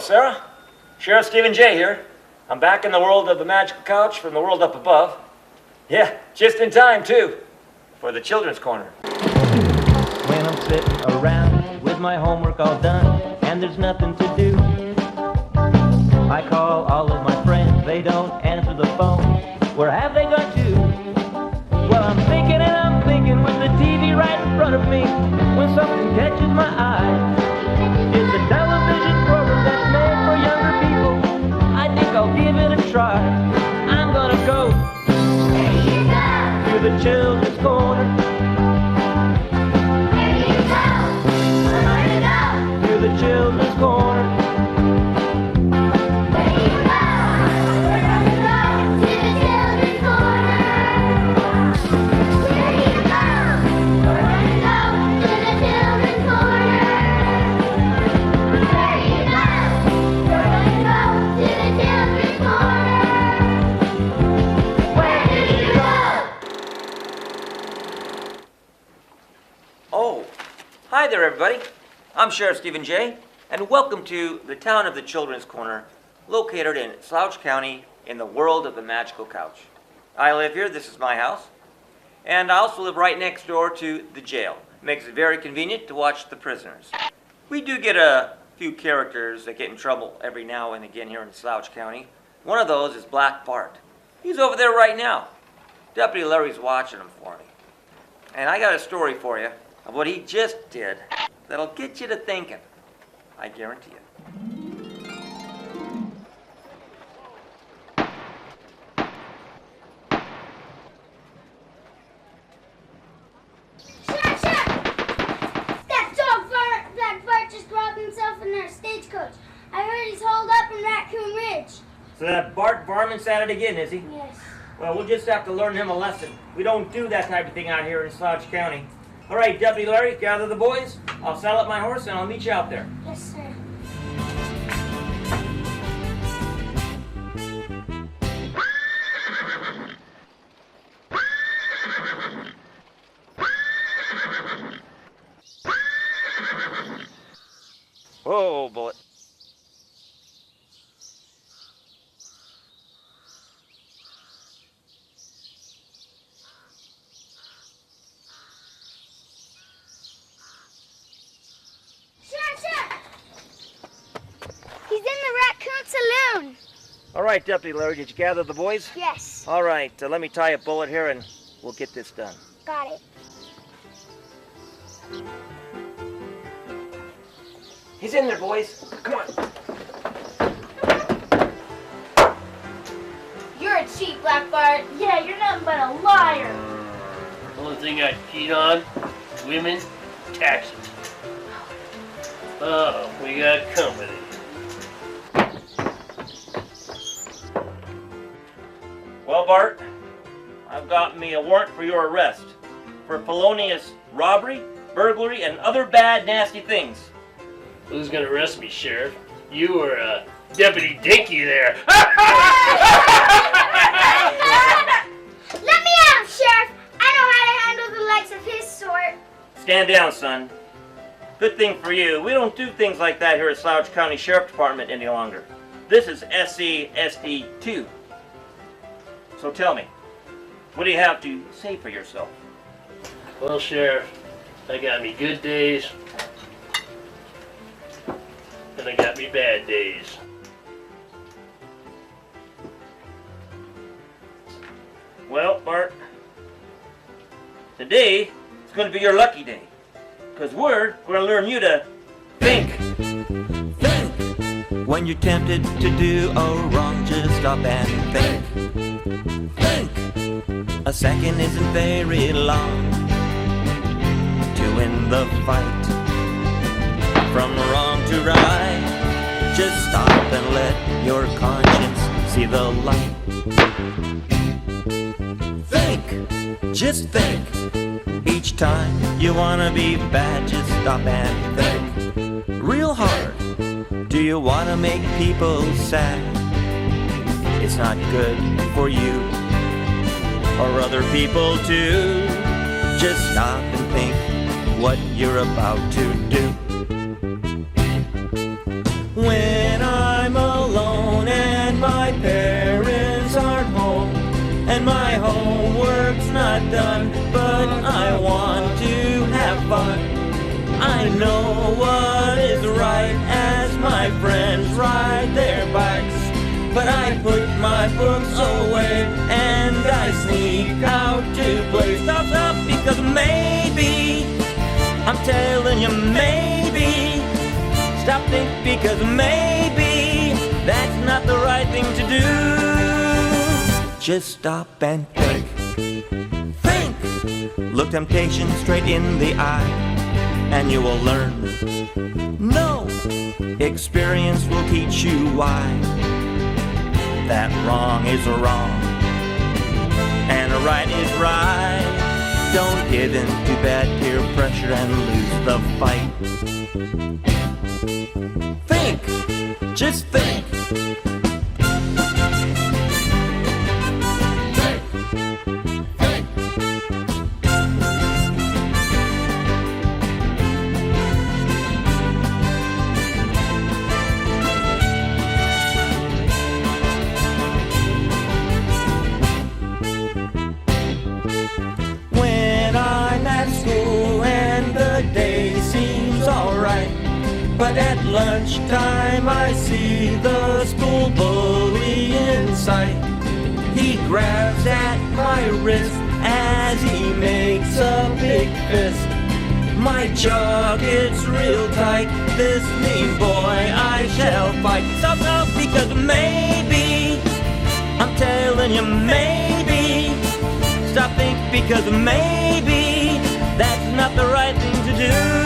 Sarah. Sheriff Stephen J. here. I'm back in the world of the magical couch from the world up above. Yeah, just in time, too, for the children's corner. When I'm sitting around with my homework all done and there's nothing to do, I call all of my friends, they don't answer the phone. Where have they gone to? Well, I'm thinking with the TV right in front of me, when something catches my eye. It's a television program that's made for younger people. I think I'll give it a try. I'm gonna go to the children's corner. To the children's corner. Hi there, everybody. I'm Sheriff Stephen J., and welcome to the town of the Children's Corner, located in Slouch County in the world of the magical couch. I live here, this is my house, and I also live right next door to the jail. Makes it very convenient to watch the prisoners. We do get a few characters that get in trouble every now and again here in Slouch County. One of those is Black Bart. He's over there right now. Deputy Larry's watching him for me. And I got a story for you of what he just did that'll get you to thinking. I guarantee it. Sheriff! That dog Black Bart just robbed himself in our stagecoach. I heard he's holed up in Raccoon Ridge. So that Bart varmint's at it again, is he? Yes. Well, we'll just have to learn him a lesson. We don't do that type of thing out here in Slouch County. All right, Deputy Larry, gather the boys. I'll saddle up my horse and I'll meet you out there. Yes, sir. Whoa, bullet. He's in the Raccoon Saloon. All right, Deputy Larry, did you gather the boys? Yes. All right, let me tie a bullet here and we'll get this done. Got it. He's in there, boys. Come on. You're a cheat, Black Bart. Yeah, you're nothing but a liar. Only thing I cheat on, women, taxes. Oh, we got company. Well, Bart, I've got me a warrant for your arrest for felonious robbery, burglary, and other bad, nasty things. Who's gonna arrest me, Sheriff? You or Deputy Dinky there? Let me at him, Sheriff. I know how to handle the likes of his sort. Stand down, son. Good thing for you, we don't do things like that here at Slouch County Sheriff Department any longer. This is SC/SD 2. So tell me, what do you have to say for yourself? Well, Sheriff, I got me good days, and I got me bad days. Well, Bart, today is going to be your lucky day, because we're going to learn you to think. Think. When you're tempted to do a wrong, just stop and think. Think. A second isn't very long to win the fight. From wrong to right, just stop and let your conscience see the light. Think, just think. Each time you wanna be bad, just stop and think real hard. Do you wanna make people sad? It's not good for you or other people too. Just stop and think what you're about to do. When got done, but I want to have fun. I know what is right as my friends ride their bikes, but I put my books away and I sneak out to play. Stop, because maybe, I'm telling you maybe, stop, think, because maybe that's not the right thing to do. Just stop and think. Think! Look temptation straight in the eye, and you will learn. No! Experience will teach you why that wrong is wrong and right is right. Don't give in to bad peer pressure and lose the fight. Think! Just think! But at lunchtime I see the school bully in sight. He grabs at my wrist as he makes a big fist. My jaw gets real tight, this mean boy I shall fight. Stop, because maybe, I'm telling you maybe, stop, think, because maybe that's not the right thing to do.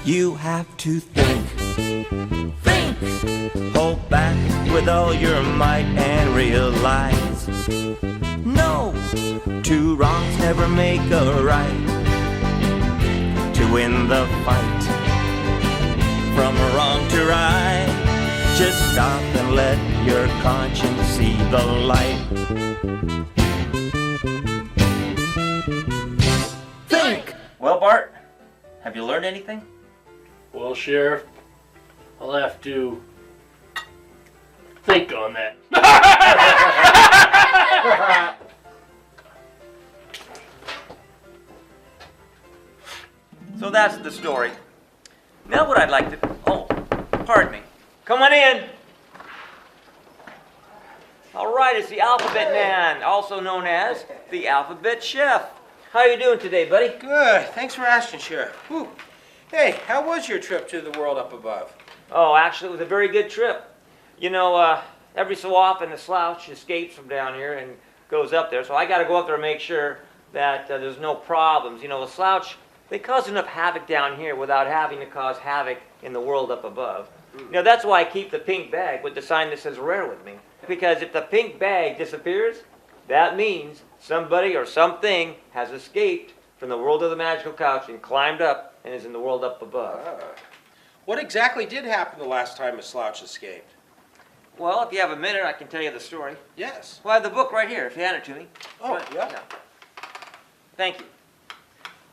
You have to think. Think! Hold back with all your might and realize, no, two wrongs never make a right. To win the fight, from wrong to right, just stop and let your conscience see the light. Think! Well, Bart, have you learned anything? Well, Sheriff, I'll have to think on that. So that's the story. Now what I'd like to... Oh, pardon me. Come on in. All right, it's the Alphabet Man, also known as the Alphabet Chef. How you doing today, buddy? Good. Thanks for asking, Sheriff. Whew. Hey, how was your trip to the world up above? Oh, actually, it was a very good trip. You know, every so often the Slouch escapes from down here and goes up there, so I got to go up there and make sure that there's no problems. You know, the Slouch, they cause enough havoc down here without having to cause havoc in the world up above. You know, that's why I keep the pink bag with the sign that says rare with me. Because if the pink bag disappears, that means somebody or something has escaped from the world of the magical couch and climbed up and is in the world up above. What exactly did happen the last time a slouch escaped? Well, if you have a minute, I can tell you the story. Yes. Well, I have the book right here, if you hand it to me. Oh, Right. yeah. Thank you.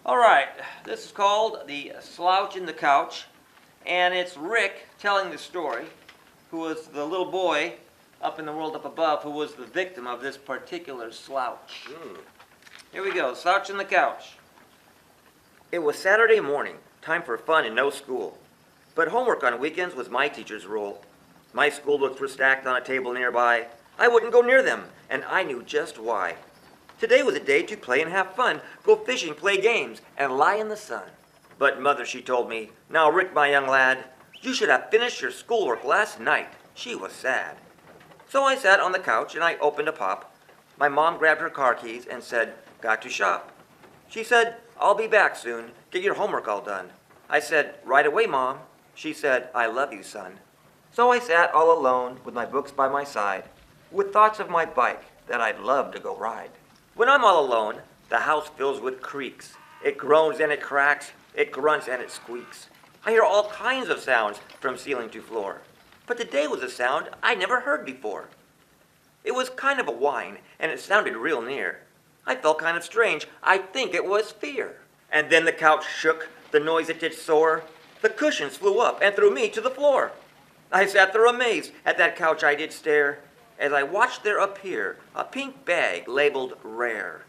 All right, this is called The Slouch in the Couch, and it's Rick telling the story, who was the little boy up in the world up above who was the victim of this particular slouch. Here we go, Slouch in the Couch. It was Saturday morning, time for fun and no school. But homework on weekends was my teacher's rule. My school books were stacked on a table nearby. I wouldn't go near them, and I knew just why. Today was a day to play and have fun, go fishing, play games, and lie in the sun. But Mother, she told me, "Now, Rick, my young lad, you should have finished your schoolwork last night." She was sad. So I sat on the couch and I opened a pop. My mom grabbed her car keys and said, "Got to shop." She said, "I'll be back soon. Get your homework all done." I said, "Right away, Mom." She said, "I love you, son." So I sat all alone with my books by my side, with thoughts of my bike that I'd love to go ride. When I'm all alone, the house fills with creaks. It groans and it cracks. It grunts and it squeaks. I hear all kinds of sounds from ceiling to floor. But today was a sound I never heard before. It was kind of a whine, and it sounded real near. I felt kind of strange. I think it was fear. And then the couch shook, the noise it did soar. The cushions flew up and threw me to the floor. I sat there amazed, at that couch I did stare, as I watched there appear a pink bag labeled rare.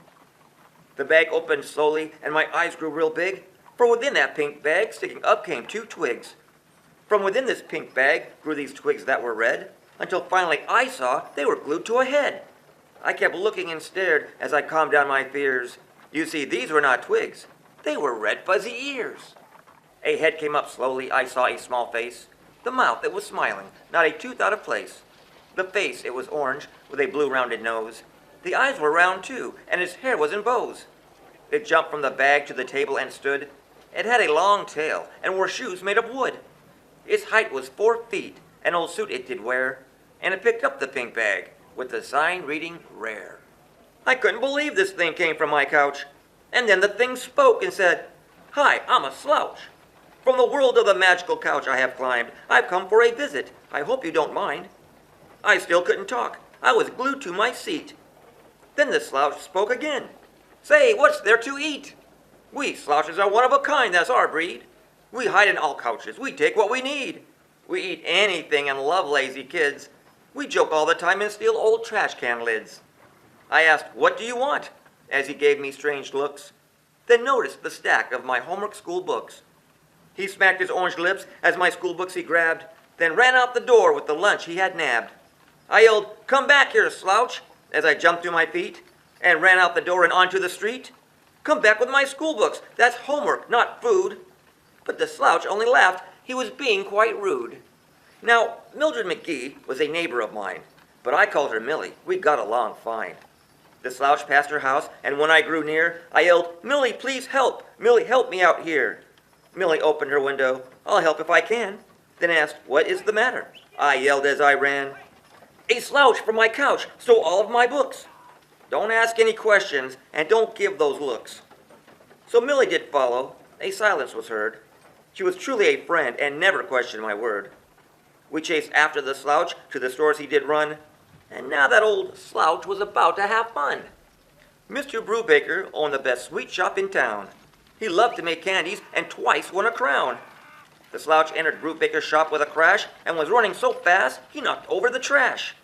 The bag opened slowly, and my eyes grew real big, for within that pink bag, sticking up, came 2 twigs. From within this pink bag grew these twigs that were red, until finally I saw they were glued to a head. I kept looking and stared as I calmed down my fears. You see, these were not twigs. They were red fuzzy ears. A head came up slowly. I saw a small face. The mouth, it was smiling, not a tooth out of place. The face, it was orange, with a blue rounded nose. The eyes were round too, and its hair was in bows. It jumped from the bag to the table and stood. It had a long tail, and wore shoes made of wood. Its height was 4 feet, an old suit it did wear, and it picked up the pink bag, with the sign reading, Rare. I couldn't believe this thing came from my couch. And then the thing spoke and said, Hi, I'm a slouch. From the world of the magical couch I have climbed. I've come for a visit. I hope you don't mind. I still couldn't talk. I was glued to my seat. Then the slouch spoke again. Say, what's there to eat? We slouches are one of a kind, that's our breed. We hide in all couches. We take what we need. We eat anything and love lazy kids. We joke all the time and steal old trash can lids. I asked, what do you want? As he gave me strange looks. Then noticed the stack of my homework school books. He smacked his orange lips as my school books he grabbed, then ran out the door with the lunch he had nabbed. I yelled, Come back here, slouch, as I jumped to my feet and ran out the door and onto the street. Come back with my school books. That's homework, not food. But the slouch only laughed. He was being quite rude. Now, Mildred McGee was a neighbor of mine, but I called her Millie. We got along fine. The slouch passed her house, and when I grew near, I yelled, Millie, please help. Millie, help me out here. Millie opened her window. I'll help if I can. Then asked, what is the matter? I yelled as I ran. A slouch from my couch stole all of my books. Don't ask any questions, and don't give those looks. So Millie did follow. A silence was heard. She was truly a friend, and never questioned my word. We chased after the slouch to the stores he did run, and now that old slouch was about to have fun. Mr. Brubaker owned the best sweet shop in town. He loved to make candies and twice won a crown. The slouch entered Brubaker's shop with a crash and was running so fast he knocked over the trash.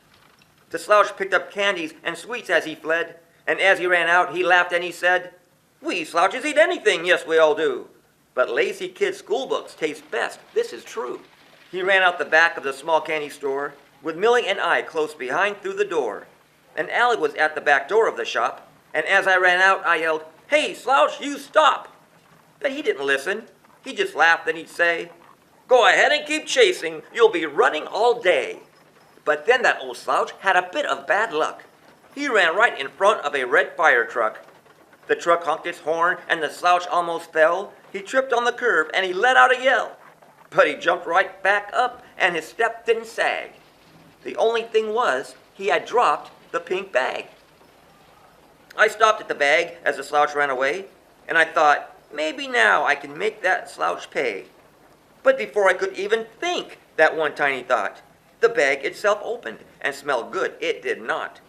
The slouch picked up candies and sweets as he fled, and as he ran out he laughed and he said, We slouches eat anything, yes we all do. But lazy kids' school books taste best, this is true. He ran out the back of the small candy store, with Millie and I close behind through the door. An alley was at the back door of the shop, and as I ran out, I yelled, Hey, slouch, you stop! But he didn't listen. He just laughed and he'd say, Go ahead and keep chasing, you'll be running all day. But then that old slouch had a bit of bad luck. He ran right in front of a red fire truck. The truck honked its horn, and the slouch almost fell. He tripped on the curb, and he let out a yell. But he jumped right back up, and his step didn't sag. The only thing was, he had dropped the pink bag. I stopped at the bag as the slouch ran away, and I thought, maybe now I can make that slouch pay. But before I could even think that one tiny thought, the bag itself opened, and smelled good it did not.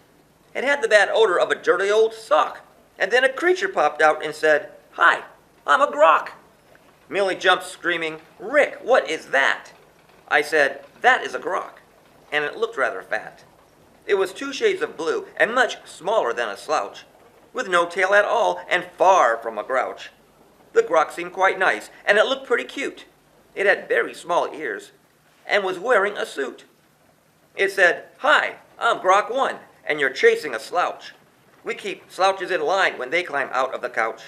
It had the bad odor of a dirty old sock, and then a creature popped out and said, Hi, I'm a grok. Millie jumped screaming, Rick, what is that? I said, That is a grok, and it looked rather fat. It was 2 shades of blue, and much smaller than a slouch, with no tail at all, and far from a grouch. The grok seemed quite nice, and it looked pretty cute. It had very small ears, and was wearing a suit. It said, Hi, I'm Grok 1, and you're chasing a slouch. We keep slouches in line when they climb out of the couch.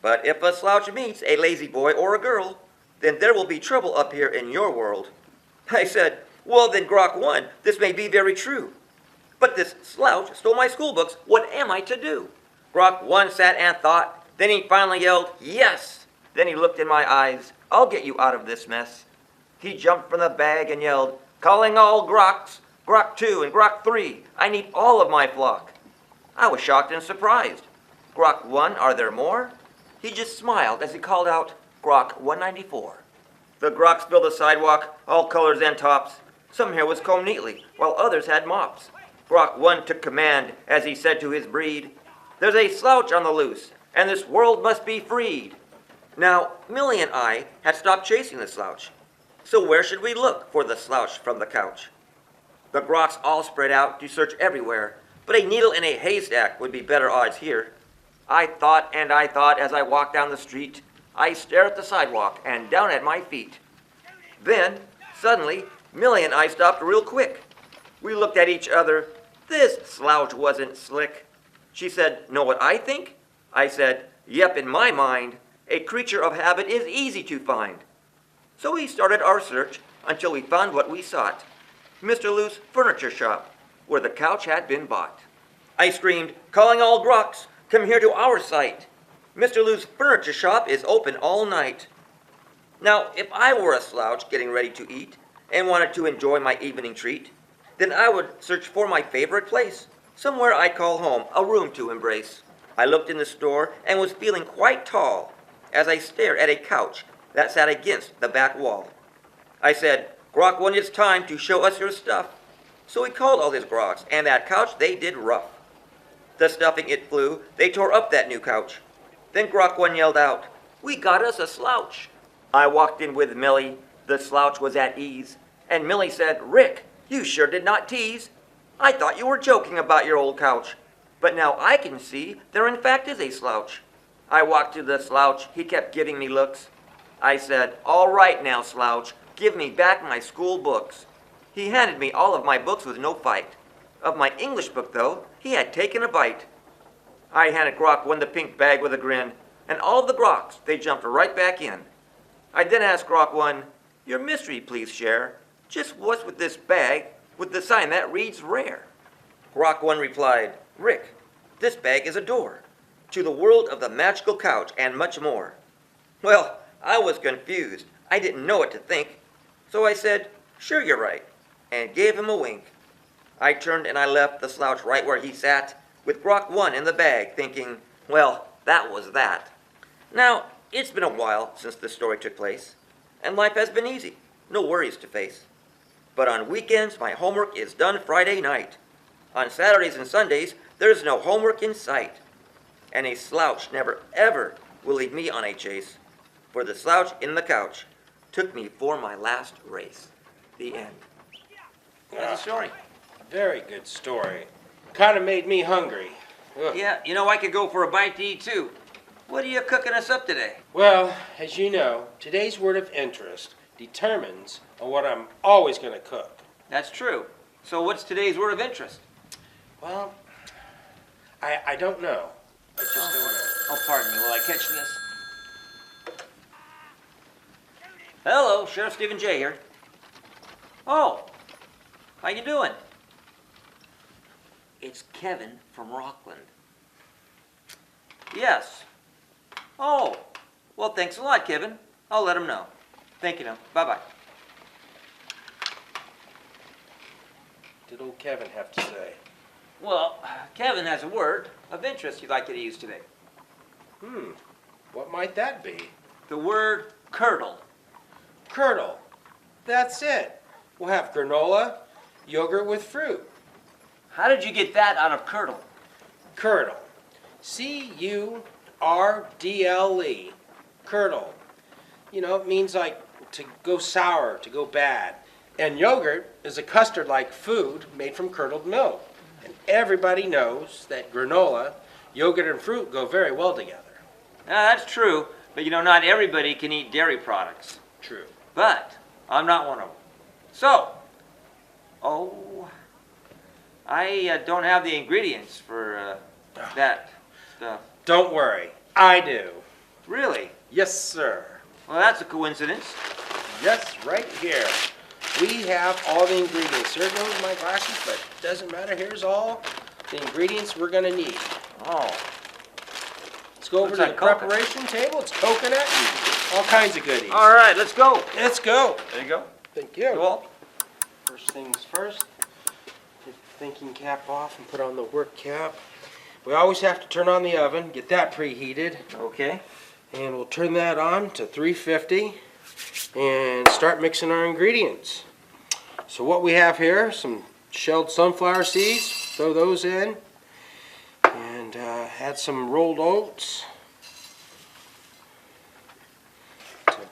But if a slouch meets a lazy boy or a girl, then there will be trouble up here in your world. I said, Well then, Grok 1, this may be very true. But this slouch stole my school books, what am I to do? Grok 1 sat and thought, then he finally yelled, Yes! Then he looked in my eyes, I'll get you out of this mess. He jumped from the bag and yelled, Calling all Groks, Grok 2 and Grok 3, I need all of my flock. I was shocked and surprised. Grok 1, are there more? He just smiled as he called out, Grok 194. The Groks filled the sidewalk, all colors and tops. Some hair was combed neatly, while others had mops. Grok 1 took command as he said to his breed, There's a slouch on the loose, and this world must be freed. Now, Millie and I had stopped chasing the slouch. So where should we look for the slouch from the couch? The Groks all spread out to search everywhere, but a needle in a haystack would be better odds here. I thought and I thought as I walked down the street. I stared at the sidewalk and down at my feet. Then, suddenly, Millie and I stopped real quick. We looked at each other. This slouch wasn't slick. She said, "Know what I think?" I said, "Yep, in my mind, a creature of habit is easy to find." So we started our search until we found what we sought. Mr. Lou's furniture shop, where the couch had been bought. I screamed, "Calling all Groks, come here to our site. Mr. Lou's furniture shop is open all night." Now, if I were a slouch getting ready to eat and wanted to enjoy my evening treat, then I would search for my favorite place, somewhere I call home, a room to embrace. I looked in the store and was feeling quite tall as I stared at a couch that sat against the back wall. I said, "Grok, when it's time to show us your stuff." So we called all his Groks, and that couch they did rough. The stuffing it flew, they tore up that new couch. Then Grok one yelled out, "We got us a slouch." I walked in with Millie, the slouch was at ease, and Millie said, "Rick, you sure did not tease. I thought you were joking about your old couch, but now I can see there in fact is a slouch." I walked to the slouch, he kept giving me looks. I said, "All right now, slouch, give me back my school books." He handed me all of my books with no fight. Of my English book, though, he had taken a bite. I handed Grok one the pink bag with a grin, and all of the Groks, they jumped right back in. I then asked Grok one, "Your mystery, please share. Just what's with this bag with the sign that reads rare?" Grok one replied, "Rick, this bag is a door to the world of the magical couch and much more." Well, I was confused. I didn't know what to think. So I said, "Sure, you're right," and gave him a wink. I turned and I left the slouch right where he sat, with Grok one in the bag, thinking, well, that was that. Now, it's been a while since this story took place, and life has been easy, no worries to face. But on weekends, my homework is done Friday night. On Saturdays and Sundays, there's no homework in sight. And a slouch never ever will lead me on a chase, for the slouch in the couch took me for my last race. The end. That's the story. Very good story. Kind of made me hungry. Ugh. Yeah, you know, I could go for a bite to eat too. What are you cooking us up today? Well, as you know, today's word of interest determines on what I'm always going to cook. That's true. So what's today's word of interest? Well, I don't know. I just don't know. Oh, pardon me. Will I catch this? Hello, Sheriff Stephen J. here. Oh, how you doing? It's Kevin from Rockland. Yes. Oh, well, thanks a lot, Kevin. I'll let him know. Thank you now. Bye-bye. What did old Kevin have to say? Well, Kevin has a word of interest you'd like you to use today. What might that be? The word curdle. Curdle. That's it. We'll have granola, yogurt with fruit. How did you get that out of curdle? Curdle. C-U-R-D-L-E. Curdle. You know, it means like to go sour, to go bad. And yogurt is a custard-like food made from curdled milk. And everybody knows that granola, yogurt, and fruit go very well together. That's true, but you know, not everybody can eat dairy products. True. But I'm not one of them. So, I don't have the ingredients for that stuff. Don't worry. I do. Really? Yes, sir. Well, that's a coincidence. Yes, right here. We have all the ingredients. There goes my glasses, but it doesn't matter. Here's all the ingredients we're going to need. Oh, Let's go over Looks to like the coconut. preparation table. It's coconut and all kinds of goodies. all right, let's go. Let's go. There you go. Thank You you. all? First things first, take the thinking cap off and put on the work cap. We always have to turn on the oven, get that preheated, Okay. and we'll turn that on to 350 and start mixing our ingredients. So what we have here, some shelled sunflower seeds, throw those in, and add some rolled oats.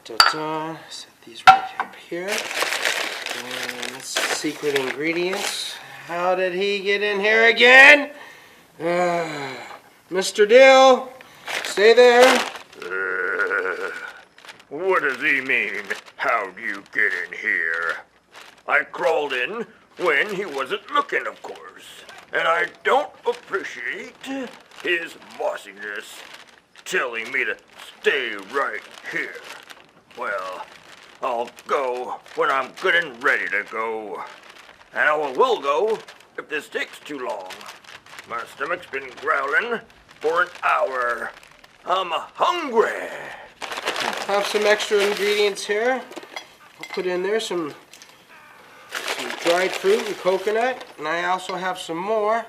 Set these right up here. And that's secret ingredients. How did he get in here again? Mr. Dill, stay there. What does he mean? How'd you get in here? I crawled in when he wasn't looking, of course. And I don't appreciate his bossiness telling me to stay right here. Well, I'll go when I'm good and ready to go. And I will go if this takes too long. My stomach's been growling for an hour. I'm hungry. Have some extra ingredients here. I'll put in there some dried fruit and coconut, and I also have some more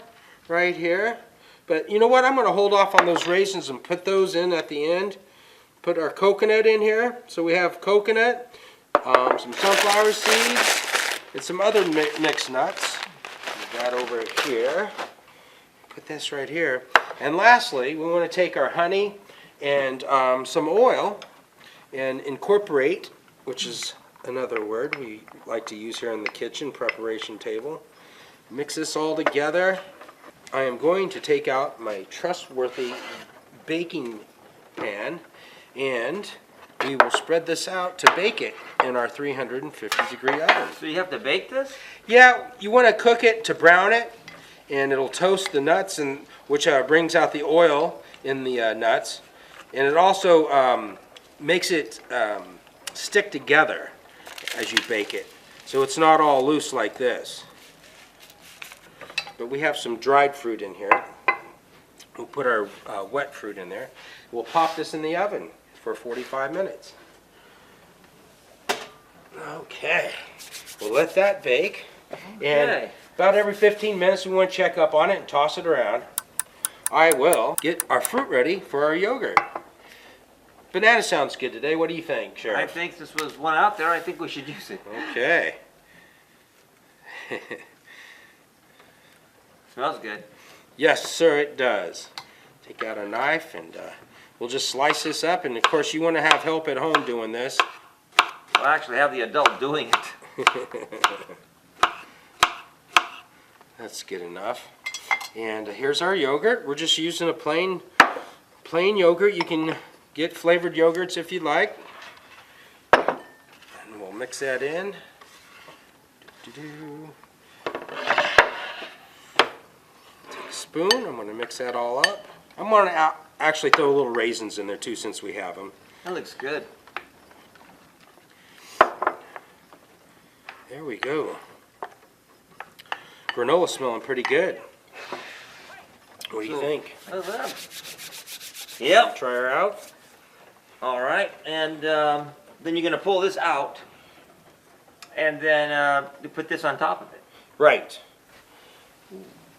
right here. But you know what? I'm going to hold off on those raisins and put those in at the end. Put our coconut in here. So we have coconut, some sunflower seeds, and some other mixed nuts. Put that over here. Put this right here. And lastly, we want to take our honey and some oil and incorporate, which is another word we like to use here in the kitchen preparation table. Mix this all together. I am going to take out my trustworthy baking pan, and we will spread this out to bake it in our 350-degree oven. So you have to bake this? Yeah, you want to cook it to brown it, and it'll toast the nuts, and which brings out the oil in the nuts, and it also makes it stick together as you bake it, so it's not all loose like this. But we have some dried fruit in here. We'll put our wet fruit in there. We'll pop this in the oven for 45 minutes. Okay, we'll let that bake. And Okay. about every 15 minutes we want to check up on it and toss it around. I will get our fruit ready for our yogurt. Banana sounds good today. What do you think, I Sheriff? think this was one out there. I think we should use it. Okay. Smells good. Yes, sir, it does. Take out a knife and we'll just slice this up. And of course, you want to have help at home doing this. We'll actually have the adult doing it. That's good enough. And here's our yogurt. We're just using a plain yogurt. You can get flavored yogurts if you'd like. And we'll mix that in. Take a spoon. I'm going to mix that all up. I'm going to actually throw little raisins in there too, since we have them. That looks good. There we go. Granola's smelling pretty good. What do you think? How's that? Yep. Try her out. All right, and then you're gonna pull this out, and then you put this on top of it. Right.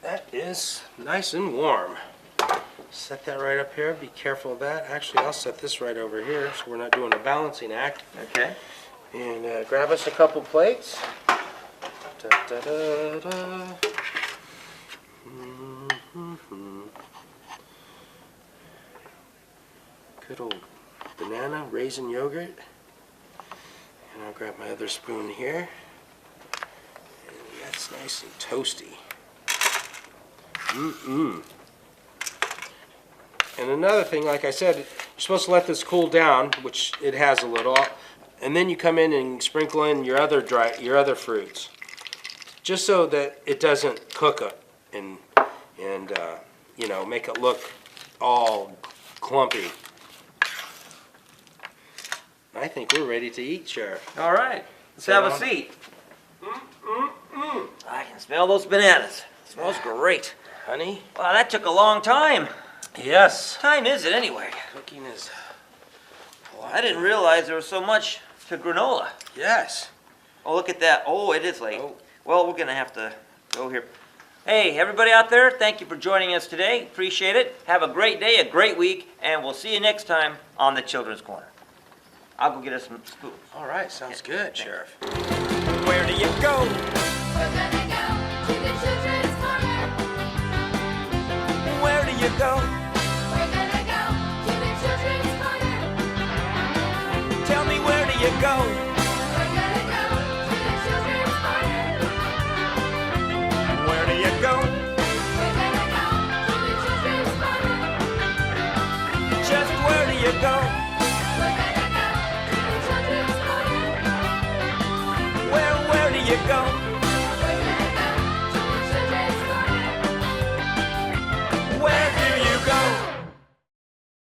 That is nice and warm. Set that right up here. Be careful of that. Actually, I'll set this right over here so we're not doing a balancing act. Okay. And grab us a couple plates. Da, da, da, da. Good old banana raisin yogurt. And I'll grab my other spoon here. And that's nice and toasty. And another thing, like I said, you're supposed to let this cool down, which it has a little, and then you come in and sprinkle in your other fruits, just so that it doesn't cook it and you know, make it look all clumpy. I think we're ready to eat, Sheriff. All right. Let's have a seat. I can smell those bananas. It smells great. Honey? Wow, that took a long time. Yes. What time is it anyway? Cooking is... I didn't realize there was so much to granola. Yes. Oh, look at that. Oh, it is late. Oh. Well, we're going to have to go here. Hey, everybody out there, thank you for joining us today. Appreciate it. Have a great day, a great week, and we'll see you next time on the Children's Corner. I'll go get us some spoons. All right, sounds good, Sheriff. Where do you go? We're gonna go to the children's corner. Where do you go? We're gonna go to the children's corner. Tell me, where do you go? We're gonna go to the children's corner. Where do you go? We're gonna go to the children's corner. go.